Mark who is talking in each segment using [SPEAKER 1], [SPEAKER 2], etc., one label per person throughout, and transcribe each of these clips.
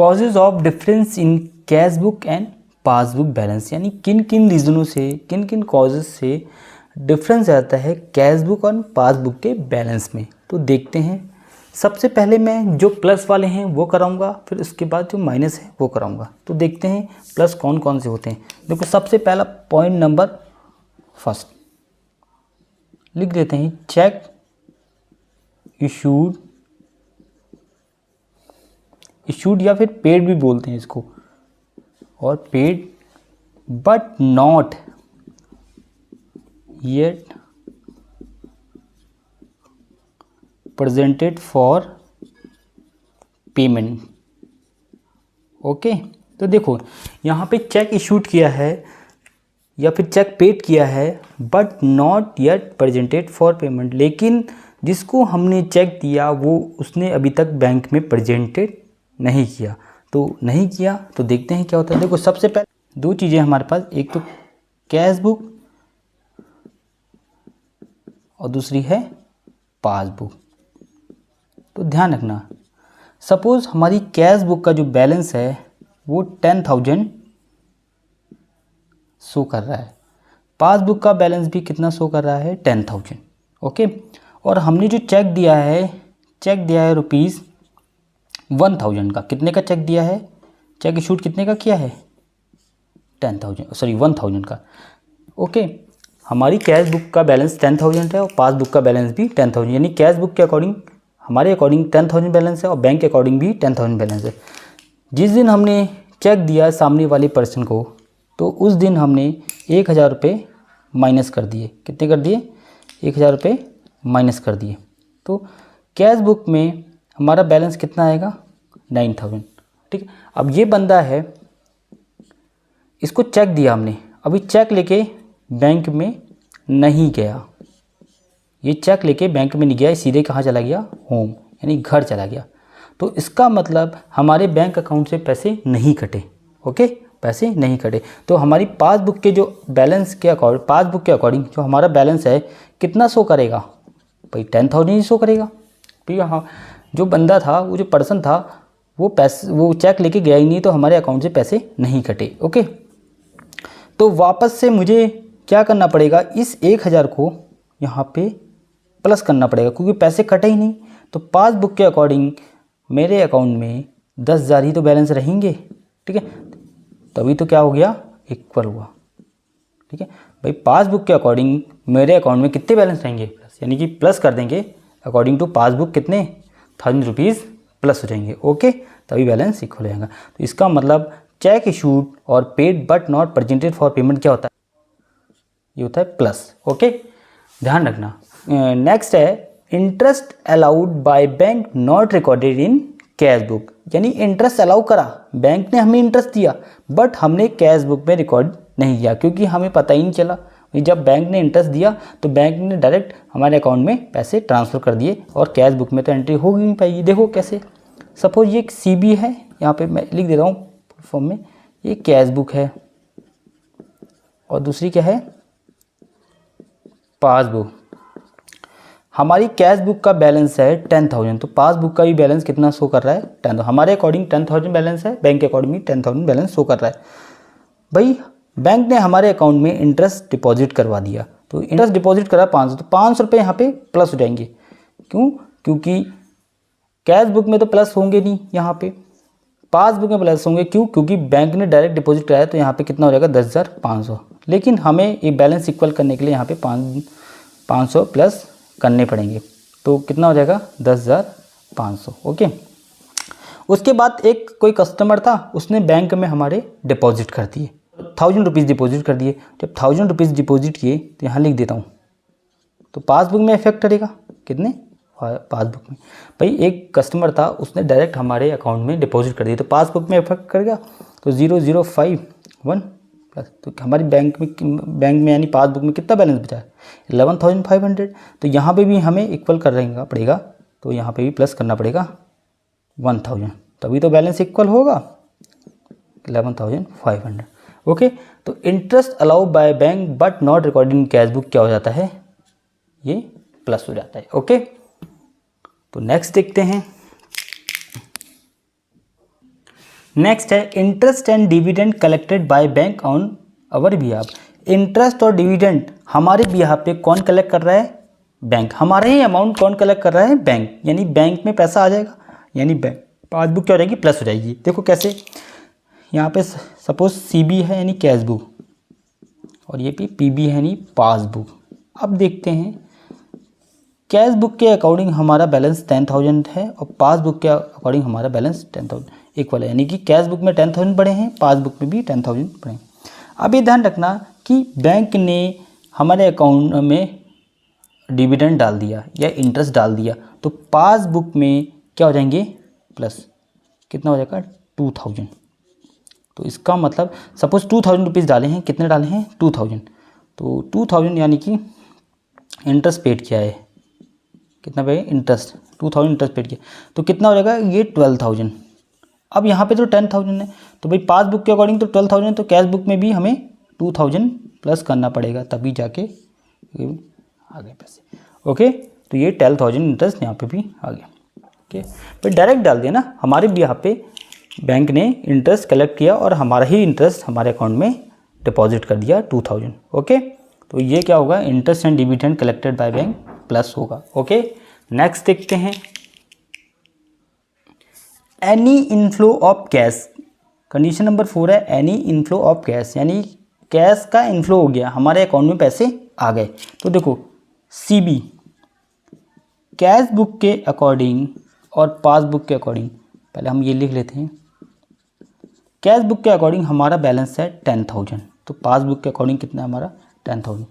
[SPEAKER 1] Causes of difference in cash book and passbook balance, यानी किन किन रीज़नों से, किन किन कॉजेज से डिफरेंस आता है कैश बुक और पासबुक के बैलेंस में। तो देखते हैं। सबसे पहले मैं जो प्लस वाले हैं वो कराऊंगा, फिर उसके बाद जो माइनस है वो कराऊंगा। तो देखते हैं प्लस कौन कौन से होते हैं। देखो सबसे पहला पॉइंट नंबर फर्स्ट लिख देते हैं, चेक इशूड या फिर पेड भी बोलते हैं इसको, और paid but not yet presented for payment. Okay, तो देखो यहाँ पे चेक इशूड किया है या फिर चेक पेड किया है but not yet presented for payment, लेकिन जिसको हमने चेक दिया वो उसने अभी तक बैंक में प्रेजेंटेड नहीं किया। तो नहीं किया तो देखते हैं क्या होता है। देखो सबसे पहले दो चीज़ें हमारे पास, एक तो कैश बुक और दूसरी है पासबुक। तो ध्यान रखना, सपोज़ हमारी कैश बुक का जो बैलेंस है वो 10,000 शो कर रहा है, पासबुक का बैलेंस भी कितना शो कर रहा है, 10,000। ओके, और हमने जो चेक दिया है रुपीज़ 1,000 का। कितने का चेक दिया है, चेक इशूड कितने का किया है, 1,000 का। ओके, हमारी कैश बुक का बैलेंस 10,000 है और पासबुक का बैलेंस भी 10,000, यानी कैश बुक के अकॉर्डिंग, हमारे अकॉर्डिंग 10,000 बैलेंस है और बैंक के अकॉर्डिंग भी 10,000 बैलेंस है। जिस दिन हमने चेक दिया सामने वाले पर्सन को, तो उस दिन हमने 1,000 रुपये माइनस कर दिए। कितने कर दिए, 1,000 रुपये माइनस कर दिए। तो कैश बुक में हमारा बैलेंस कितना आएगा, 9,000। ठीक है, अब ये बंदा है, इसको चेक दिया हमने, अभी चेक लेके बैंक में नहीं गया, ये चेक लेके बैंक में नहीं गया, सीधे कहाँ चला गया, होम, यानी घर चला गया। तो इसका मतलब हमारे बैंक अकाउंट से पैसे नहीं कटे। ओके, पैसे नहीं कटे। तो हमारी पासबुक के जो बैलेंस के अकॉर्डिंग, पासबुक के अकॉर्डिंग जो हमारा बैलेंस है कितना शो करेगा भाई, 10,000 ही शो करेगा। तो यहाँ जो बंदा था, वो जो पर्सन था, वो चेक लेके गया ही नहीं, तो हमारे अकाउंट से पैसे नहीं कटे। ओके, तो वापस से मुझे क्या करना पड़ेगा, इस 1,000 को यहाँ पे प्लस करना पड़ेगा, क्योंकि पैसे कटे ही नहीं। तो पासबुक के अकॉर्डिंग मेरे अकाउंट में 10,000 ही तो बैलेंस रहेंगे। ठीक है, तभी तो क्या हो गया, इक्वल हुआ। ठीक है भाई, पासबुक के अकॉर्डिंग मेरे अकाउंट में कितने बैलेंस रहेंगे, प्लस, यानी कि प्लस कर देंगे अकॉर्डिंग टू पासबुक, कितने 1,000 रुपीज़ प्लस हो जाएंगे। ओके, तभी बैलेंस इक्वल हो जाएगा। तो इसका मतलब चेक इशूड और paid but not presented for payment क्या होता है, ये होता है प्लस। ओके, ध्यान रखना। नेक्स्ट है interest allowed by bank not recorded in cash book, यानी इंटरेस्ट अलाउ करा, बैंक ने हमें इंटरेस्ट दिया बट हमने कैश बुक में रिकॉर्ड नहीं किया, क्योंकि हमें पता ही नहीं चला। जब बैंक ने इंटरेस्ट दिया तो बैंक ने डायरेक्ट हमारे अकाउंट में पैसे ट्रांसफ़र कर दिए और कैश बुक में तो एंट्री हो ही नहीं पाएगी। देखो कैसे, सपोज ये एक CB है, यहाँ पे मैं लिख दे रहा हूँ फॉर्म में, ये कैश बुक है और दूसरी क्या है, पासबुक। हमारी कैश बुक का बैलेंस है 10,000, तो पासबुक का भी बैलेंस कितना शो कर रहा है, 10,000। हमारे अकॉर्डिंग 10,000 बैलेंस है, बैंक के अकॉर्डिंग भी 10,000 बैलेंस शो कर रहा है। भाई बैंक ने हमारे अकाउंट में इंटरेस्ट डिपॉजिट करवा दिया, तो इंटरेस्ट डिपॉजिट करा 500, तो 500 रुपये यहाँ पे प्लस हो जाएंगे। क्यों, क्योंकि कैश बुक में तो प्लस होंगे नहीं, यहाँ पे पासबुक में प्लस होंगे। क्यों, क्योंकि बैंक ने डायरेक्ट डिपॉजिट कराया, तो यहाँ पे कितना हो जाएगा, 10,500। लेकिन हमें ये बैलेंस इक्वल करने के लिए यहाँ पे 500 प्लस करने पड़ेंगे, तो कितना हो जाएगा, 10,500। ओके, उसके बाद एक कोई कस्टमर था, उसने बैंक में हमारे डिपॉजिट कर दिए, 1,000 रुपीज़ डिपॉजिट कर दिए। जब 1,000 रुपीज़ डिपॉजिट किए तो यहाँ लिख देता हूँ, तो पासबुक में इफेक्ट करेगा, कितने, पासबुक में। भाई एक कस्टमर था, उसने डायरेक्ट हमारे अकाउंट में डिपॉजिट कर दिया, तो पासबुक में इफेक्ट करेगा। तो 0,051 प्लस, तो हमारी बैंक में यानी पासबुक में कितना बैलेंस बचा है, 11,500। तो यहाँ पे भी हमें इक्वल कर रहेगा पड़ेगा, तो यहाँ पे भी प्लस करना पड़ेगा 1,000, तभी तो बैलेंस इक्वल होगा, 11,500। ओके, तो interest allow by bank but not recorded in cash book क्या हो जाता है, ये प्लस हो जाता है। ओके, तो नेक्स्ट देखते हैं। नेक्स्ट है interest and dividend collected by bank on our behalf. Interest और डिविडेंड हमारे बिहाफ पे कौन कलेक्ट कर रहा है? बैंक। हमारा ही अमाउंट कौन कलेक्ट कर रहा है? बैंक। यानी बैंक में पैसा आ जाएगा, यानी बैंक पासबुक क्या हो जाएगी? प्लस हो जाएगी। देखो कैसे, यहाँ पे सपोज CB है यानी कैश बुक, और ये PB है यानी पासबुक। अब देखते हैं, कैश बुक के अकॉर्डिंग हमारा बैलेंस 10,000 है और पासबुक के अकॉर्डिंग हमारा बैलेंस 10,000 इक्वल है, यानी कि कैश बुक में 10,000 पड़े हैं, पासबुक में भी 10,000 पड़े हैं। अब ये ध्यान रखना कि बैंक ने हमारे अकाउंट में डिविडेंड डाल दिया या इंटरेस्ट डाल दिया, तो पासबुक में क्या हो जाएंगे? प्लस। कितना हो जाएगा? 2,000। तो इसका मतलब सपोज 2,000 रुपीज़ डाले हैं, कितने डाले हैं? 2,000। तो 2,000 यानी कि इंटरेस्ट पेड किया है, कितना पे? इंटरेस्ट 2,000 इंटरेस्ट पेड किया, तो कितना हो जाएगा? ये 12,000। अब यहाँ पे तो 10,000 है, तो भाई पासबुक के अकॉर्डिंग तो 12,000, तो कैश बुक में भी हमें 2,000 प्लस करना पड़ेगा, तभी जाके आ गए पैसे। ओके, तो ये 12,000 इंटरेस्ट यहाँ पे भी आ गया। ओके, फिर डायरेक्ट डाल दिया ना, हमारे भी यहाँ पे बैंक ने इंटरेस्ट कलेक्ट किया और हमारा ही इंटरेस्ट हमारे अकाउंट में डिपॉजिट कर दिया 2,000। ओके, तो ये क्या होगा? Interest and dividend collected by bank plus होगा। ओके, नेक्स्ट देखते हैं, any inflow of cash. Condition number 4 है एनी इनफ्लो ऑफ कैश, यानी कैश का इनफ्लो हो गया, हमारे अकाउंट में पैसे आ गए। तो देखो CB कैश बुक के अकॉर्डिंग और पासबुक के अकॉर्डिंग, पहले हम ये लिख लेते हैं, कैश बुक के अकॉर्डिंग हमारा बैलेंस है 10,000, तो पासबुक के अकॉर्डिंग कितना है हमारा? 10,000।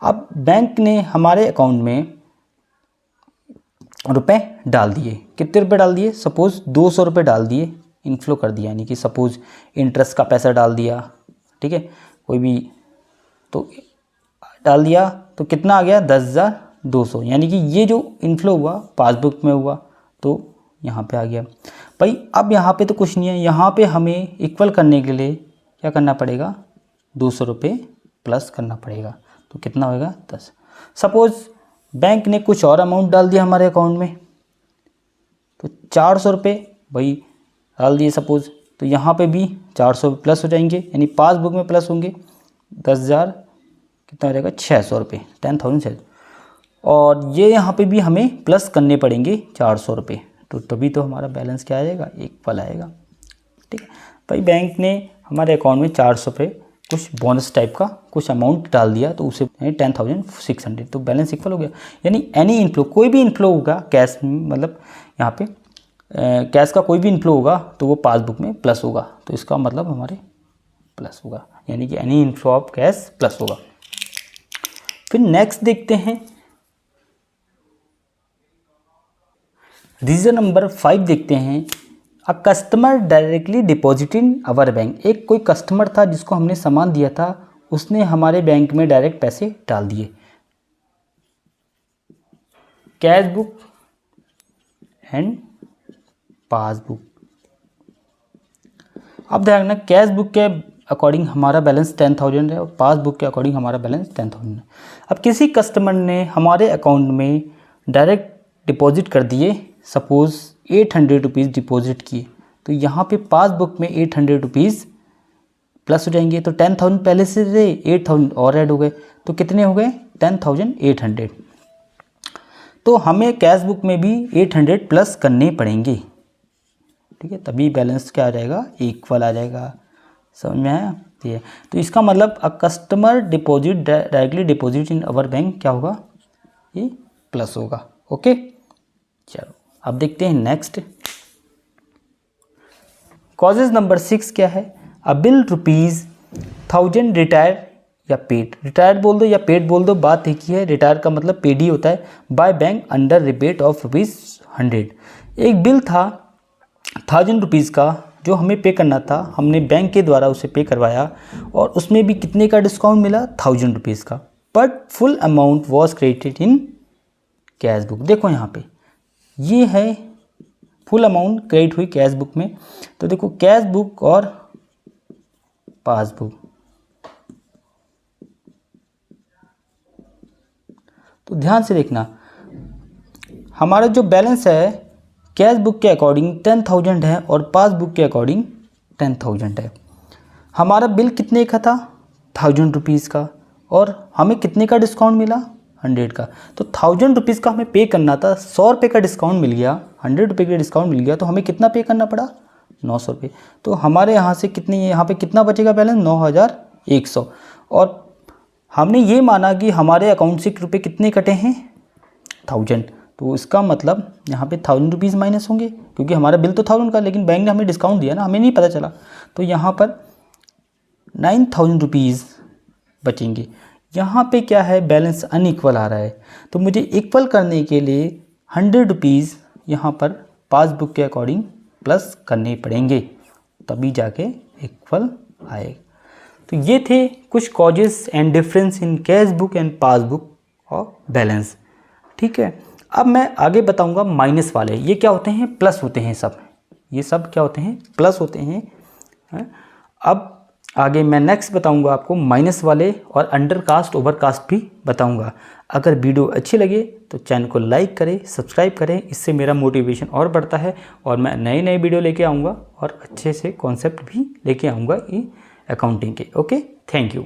[SPEAKER 1] अब बैंक ने हमारे अकाउंट में रुपए डाल दिए, कितने रुपए डाल दिए? सपोज 200 रुपये डाल दिए, इनफ्लो कर दिया, यानी कि सपोज इंटरेस्ट का पैसा डाल दिया, ठीक है, कोई भी तो डाल दिया, तो कितना आ गया? 10,200, यानी कि ये जो इनफ्लो हुआ पासबुक में हुआ, तो यहाँ पे आ गया। भाई अब यहाँ पे तो कुछ नहीं है, यहाँ पे हमें इक्वल करने के लिए क्या करना पड़ेगा? 200 रुपये प्लस करना पड़ेगा, तो कितना होगा? 10। सपोज बैंक ने कुछ और अमाउंट डाल दिया हमारे अकाउंट में, तो 400 रुपये भाई डाल दिए सपोज, तो यहाँ पे भी 400 प्लस हो जाएंगे, यानी पासबुक में प्लस होंगे 10,000, कितना हो जाएगा? 600 रुपये, 10,000। और ये यहाँ पे भी हमें प्लस करने पड़ेंगे 400 रुपये, तो तभी तो हमारा बैलेंस क्या आ जाएगा? इक्वल आएगा। ठीक है भाई, बैंक ने हमारे अकाउंट में 400 रुपये कुछ बोनस टाइप का कुछ अमाउंट डाल दिया, तो उसे 10,600, तो बैलेंस इक्वल हो गया। यानी एनी इनफ्लो, कोई भी इनफ्लो होगा कैश, मतलब यहाँ पे कैश का कोई भी इनफ्लो होगा तो वो पासबुक में प्लस होगा, तो इसका मतलब हमारे प्लस होगा, यानी कि any inflow of cash plus होगा। फिर नेक्स्ट देखते हैं, रीजन नंबर 5 देखते हैं, a customer directly deposit in our bank. एक कोई कस्टमर था जिसको हमने सामान दिया था, उसने हमारे बैंक में डायरेक्ट पैसे डाल दिए। Cash book and passbook. अब ध्यान रखना, कैश बुक के अकॉर्डिंग हमारा बैलेंस 10,000 है और पासबुक के अकॉर्डिंग हमारा बैलेंस 10,000 है। अब किसी कस्टमर ने हमारे अकाउंट में डायरेक्ट डिपॉजिट कर दिए, सपोज 800 रुपीज़ डिपॉजिट किए, तो यहाँ पे पासबुक में 800 रुपीज़ प्लस हो जाएंगे, तो 10,000 पहले से थे, 8,000 और ऐड हो गए, तो कितने हो गए? 10,800। तो हमें कैश बुक में भी 800 प्लस करने पड़ेंगे, ठीक है, तभी बैलेंस क्या आ जाएगा? इक्वल आ जाएगा। समझ में आया? ये तो इसका मतलब a customer deposit directly deposit in our bank क्या होगा? ये प्लस होगा। ओके, चलो अब देखते हैं नेक्स्ट। कॉजेज नंबर 6 क्या है? अ बिल ₹1000 रिटायर या पेड, रिटायर बोल दो या पेड बोल दो, बात एक ही है। रिटायर का मतलब पेड ही होता है। By bank under rebate of ₹100। एक बिल था 1000 रुपीज़ का जो हमें पे करना था, हमने बैंक के द्वारा उसे पे करवाया और उसमें भी कितने का डिस्काउंट मिला? 1000 रुपीज़ का, but full amount was credited in cash book. देखो यहाँ पे ये है फुल अमाउंट क्रेडिट हुई कैश बुक में, तो देखो कैश बुक और पासबुक, तो ध्यान से देखना, हमारा जो बैलेंस है कैश बुक के अकॉर्डिंग 10,000 है और पासबुक के अकॉर्डिंग 10,000 है। हमारा बिल कितने का था? 1000 रुपीज़ का, और हमें कितने का डिस्काउंट मिला? 100 का। तो 1000 रुपीज़ का हमें पे करना था, 100 रुपये का डिस्काउंट मिल गया, 100 रुपये का डिस्काउंट मिल गया, तो हमें कितना पे करना पड़ा? 900 रुपये। तो हमारे यहाँ से कितनी, यहाँ पे कितना बचेगा बैलेंस? 9100। और हमने ये माना कि हमारे अकाउंट से रुपये कितने कटे हैं? 1000। तो इसका मतलब यहाँ पे 1000 रुपीज़ माइनस होंगे, क्योंकि हमारा बिल तो 1000 का, लेकिन बैंक ने हमें डिस्काउंट दिया ना, हमें नहीं पता चला। तो यहाँ पर 9000 रुपीज़ बचेंगे। यहाँ पे क्या है, बैलेंस अनइक्वल आ रहा है, तो मुझे इक्वल करने के लिए 100 रुपीज़ यहाँ पर पासबुक के अकॉर्डिंग प्लस करने पड़ेंगे, तभी जाके इक्वल आएगा। तो ये थे कुछ causes and difference in cash book and passbook और बैलेंस। ठीक है, अब मैं आगे बताऊंगा माइनस वाले। ये क्या होते हैं? प्लस होते हैं सब, ये सब क्या होते हैं? प्लस होते हैं। अब आगे मैं नेक्स्ट बताऊंगा आपको माइनस वाले, और अंडरकास्ट ओवरकास्ट भी बताऊंगा। अगर वीडियो अच्छी लगे तो चैनल को लाइक करें, सब्सक्राइब करें, इससे मेरा मोटिवेशन और बढ़ता है, और मैं नए नए वीडियो लेके आऊँगा और अच्छे से कॉन्सेप्ट भी लेके आऊँगा ये अकाउंटिंग के। Okay, thank you.